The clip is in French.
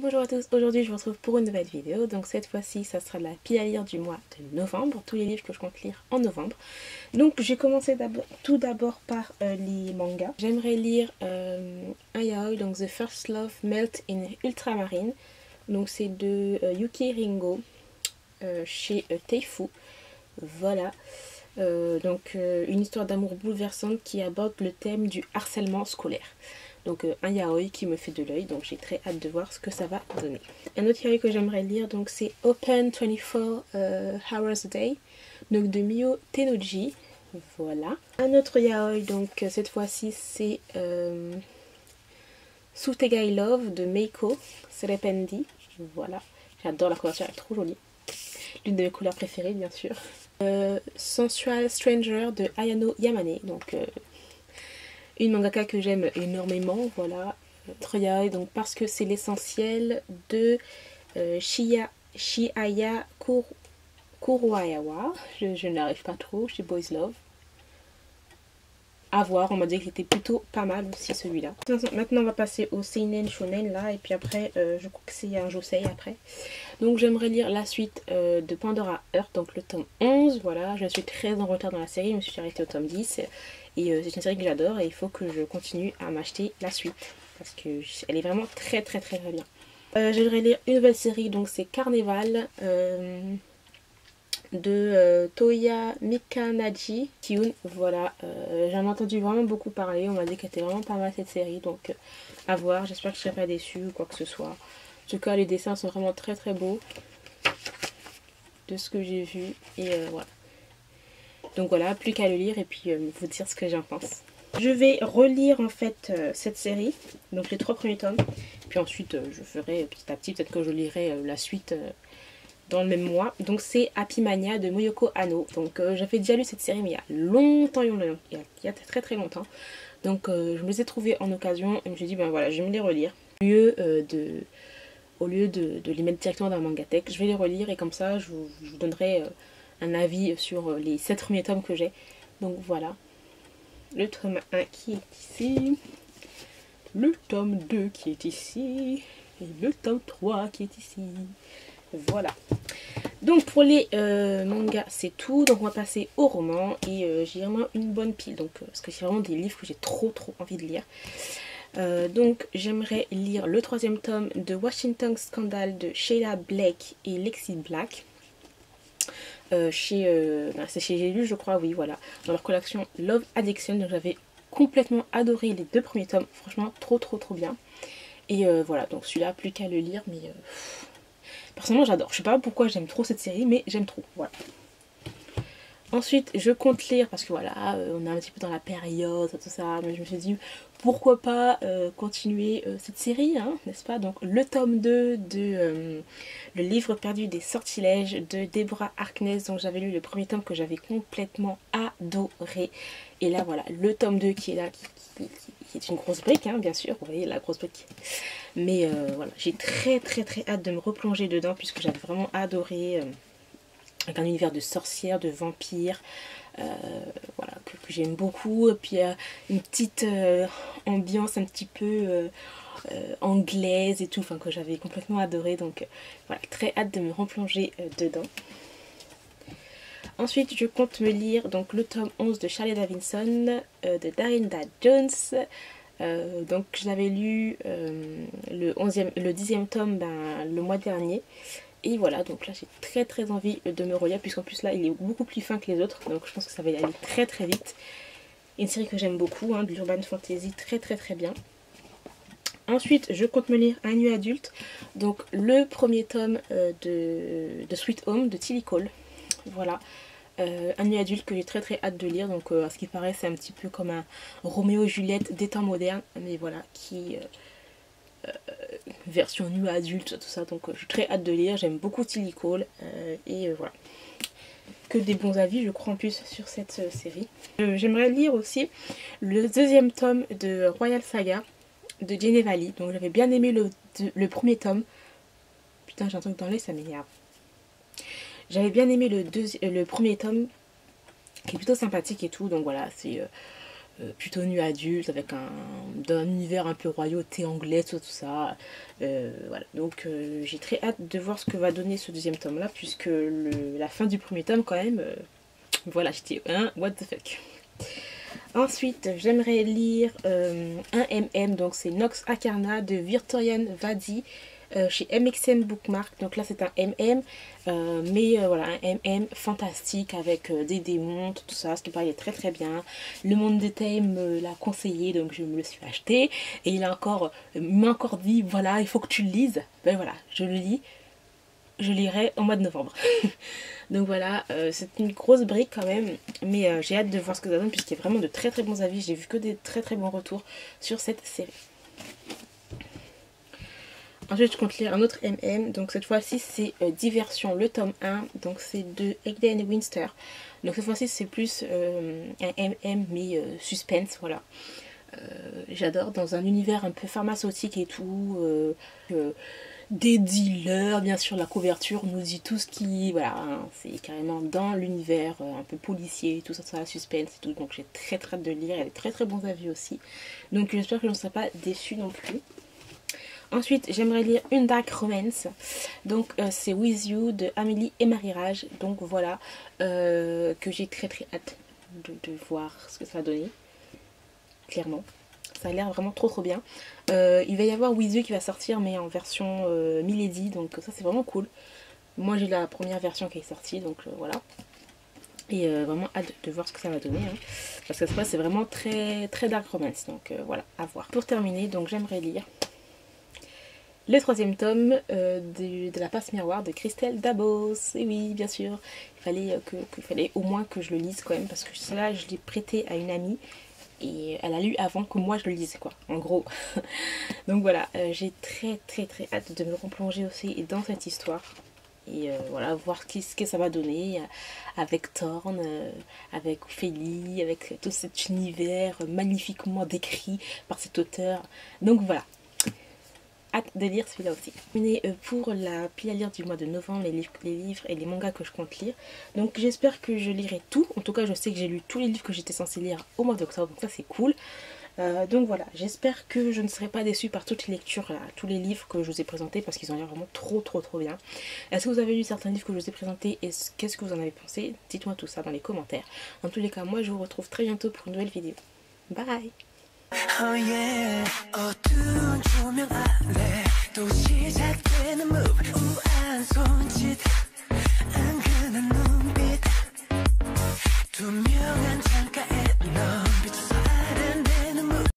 Bonjour à tous, aujourd'hui je vous retrouve pour une nouvelle vidéo. Donc cette fois-ci ça sera de la pile à lire du mois de novembre, tous les livres que je compte lire en novembre. Donc j'ai commencé tout d'abord par les mangas. J'aimerais lire un yaoi, donc The First Love Melt in Ultramarine. Donc c'est de Yuki Ringo chez Teifu. Voilà. Une histoire d'amour bouleversante qui aborde le thème du harcèlement scolaire. Donc un yaoi qui me fait de l'œil, donc j'ai très hâte de voir ce que ça va donner. Un autre yaoi que j'aimerais lire, donc c'est Open 24 Hours a Day, donc de Mio Tennoji. Voilà. Un autre yaoi, donc cette fois-ci c'est Sutegai Love de Meiko Serependi. Voilà. J'adore la couverture, elle est trop jolie. L'une de mes couleurs préférées bien sûr. Sensual Stranger de Ayano Yamane, donc une mangaka que j'aime énormément, voilà, yaoi, donc parce que c'est l'essentiel de Shiaya Kuroyawa, je n'arrive pas trop, chez Boys Love. À voir, on m'a dit qu'il était plutôt pas mal aussi celui-là. Maintenant on va passer au Seinen Shonen là, et puis après je crois que c'est un Josei après. Donc j'aimerais lire la suite de Pandora Heart, donc le tome 11, voilà, je suis très en retard dans la série, je me suis arrêtée au tome 10. Et c'est une série que j'adore et il faut que je continue à m'acheter la suite. Parce qu'elle est vraiment très bien. J'aimerais lire une nouvelle série, donc c'est Carnival de Toya Mikanaji Kyun. Voilà, j'en ai entendu vraiment beaucoup parler. On m'a dit qu'elle était vraiment pas mal cette série. Donc à voir, j'espère que je ne serai pas déçue ou quoi que ce soit. En tout cas, les dessins sont vraiment très beaux de ce que j'ai vu. Et voilà. Donc voilà, plus qu'à le lire et puis vous dire ce que j'en pense. Je vais relire en fait cette série, donc les 3 premiers tomes. Puis ensuite je ferai petit à petit, peut-être que je lirai la suite dans le même mois. Donc c'est Happy Mania de Moyoko Hano. Donc j'avais déjà lu cette série mais il y a longtemps, il y a très longtemps. Donc je me les ai trouvés en occasion et je me suis dit ben voilà, je vais me les relire. Au lieu de les mettre directement dans la Mangatech, je vais les relire et comme ça je vous donnerai un avis sur les 7 premiers tomes que j'ai. Donc voilà, le tome 1 qui est ici, le tome 2 qui est ici, et le tome 3 qui est ici. Voilà. Donc pour les mangas c'est tout, donc on va passer au roman et j'ai vraiment une bonne pile, donc parce que c'est vraiment des livres que j'ai trop envie de lire. Donc j'aimerais lire le 3e tome de Washington Scandal de Sheila Blake et Lexi Black. C'est chez J'ai lu je crois, oui voilà, dans leur collection Love Addiction. Donc j'avais complètement adoré les 2 premiers tomes, franchement trop bien. Et voilà, donc celui-là plus qu'à le lire, mais personnellement j'adore. Je sais pas pourquoi j'aime trop cette série, mais j'aime trop, voilà. Ensuite, je compte lire, parce que voilà, on est un petit peu dans la période, tout ça, mais je me suis dit, pourquoi pas continuer cette série, hein, n'est-ce pas? Donc, le tome 2 de Le livre perdu des sortilèges de Deborah Harkness, dont j'avais lu le premier tome que j'avais complètement adoré. Et là, voilà, le tome 2 qui est là, qui est une grosse brique, hein, bien sûr, vous voyez la grosse brique. Mais voilà, j'ai très hâte de me replonger dedans, puisque j'avais vraiment adoré... avec un univers de sorcières, de vampires, voilà, que j'aime beaucoup. Et puis une petite ambiance un petit peu anglaise et tout, enfin que j'avais complètement adoré. Donc voilà, très hâte de me replonger dedans. Ensuite, je compte me lire donc le tome 11 de Charlie Davidson de Darynda Jones. Donc je l'avais lu le 10e tome le mois dernier. Et voilà, donc là j'ai très envie de me relire, puisqu'en plus là il est beaucoup plus fin que les autres, donc je pense que ça va y aller très vite. Une série que j'aime beaucoup, hein, de l'urban fantasy, très bien. Ensuite je compte me lire Un nu adulte, donc le premier tome de Sweet Home de Tilly Cole. Voilà, Un nu adulte que j'ai très hâte de lire, donc à ce qui paraît c'est un petit peu comme un Roméo et Juliette des temps modernes, mais voilà, qui... version nu adulte, tout ça, donc je suis très hâte de lire, j'aime beaucoup Tilly Cole et voilà, que des bons avis je crois en plus sur cette série. J'aimerais lire aussi le 2e tome de Royal Saga de Geneva Lee, donc j'avais bien aimé le premier tome, putain j'ai un truc dans l'œil ça m'énerve, j'avais bien aimé le premier tome qui est plutôt sympathique et tout, donc voilà, c'est plutôt nu adulte, avec un univers un peu royauté anglaise, tout ça. Voilà, donc j'ai très hâte de voir ce que va donner ce deuxième tome là, puisque la fin du premier tome quand même, voilà, j'étais what the fuck. Ensuite, j'aimerais lire un MM, donc c'est Nox Acarna de Victorian Vadi chez MXM Bookmark. Donc là, c'est un MM, mais voilà, un MM fantastique avec des démons, tout ça, ce qui paraît très très bien. Le Monde Détail me l'a conseillé, donc je me le suis acheté. Et il m'a encore dit, voilà, il faut que tu le lises. Ben voilà, je le lis. Je lirai au mois de novembre. Donc voilà, c'est une grosse brique quand même, mais j'ai hâte de voir ce que ça donne puisqu'il y a vraiment de très très bons avis. J'ai vu que des très très bons retours sur cette série. Ensuite, je compte lire un autre MM, donc cette fois-ci c'est Diversion, le tome 1, donc c'est de Egden Winster. Donc cette fois-ci c'est plus un MM mais suspense, voilà. J'adore, dans un univers un peu pharmaceutique et tout, des dealers, bien sûr la couverture nous dit tout ce qui, voilà, hein, c'est carrément dans l'univers un peu policier, tout ça, ça, suspense et tout, donc j'ai très très hâte de lire, il y a des très très bons avis aussi, donc j'espère que je ne serai pas déçue non plus. Ensuite, j'aimerais lire une dark romance, donc c'est With You de Amélie et Marie Rage, donc voilà, que j'ai très très hâte de voir ce que ça va donner, clairement. Ça a l'air vraiment trop trop bien. Il va y avoir With You qui va sortir, mais en version Milady, donc ça c'est vraiment cool. Moi j'ai la première version qui est sortie, donc voilà. Et vraiment hâte de voir ce que ça va donner, hein. Parce que ça c'est vraiment très très dark romance, donc voilà, à voir. Pour terminer, donc j'aimerais lire le troisième tome de La Passe Miroir de Christelle Dabos. Et oui, bien sûr, il fallait au moins que je le lise quand même, parce que cela je l'ai prêté à une amie. Et elle a lu avant que moi je le lise, quoi, en gros. Donc voilà, j'ai très très très hâte de me replonger aussi dans cette histoire. Et voilà, voir ce que ça va donner avec Thorn, avec Ophélie, avec tout cet univers magnifiquement décrit par cet auteur. Donc voilà, hâte de lire celui-là aussi. Mais pour la pile à lire du mois de novembre, les livres et les mangas que je compte lire. Donc j'espère que je lirai tout. En tout cas, je sais que j'ai lu tous les livres que j'étais censée lire au mois d'octobre. Donc ça, c'est cool. Donc voilà, j'espère que je ne serai pas déçue par toutes les lectures, tous les livres que je vous ai présentés, parce qu'ils ont l'air vraiment trop trop trop bien. Est-ce que vous avez lu certains livres que je vous ai présentés et qu'est-ce que vous en avez pensé? Dites-moi tout ça dans les commentaires. En tous les cas, moi je vous retrouve très bientôt pour une nouvelle vidéo. Bye! Oh yeah.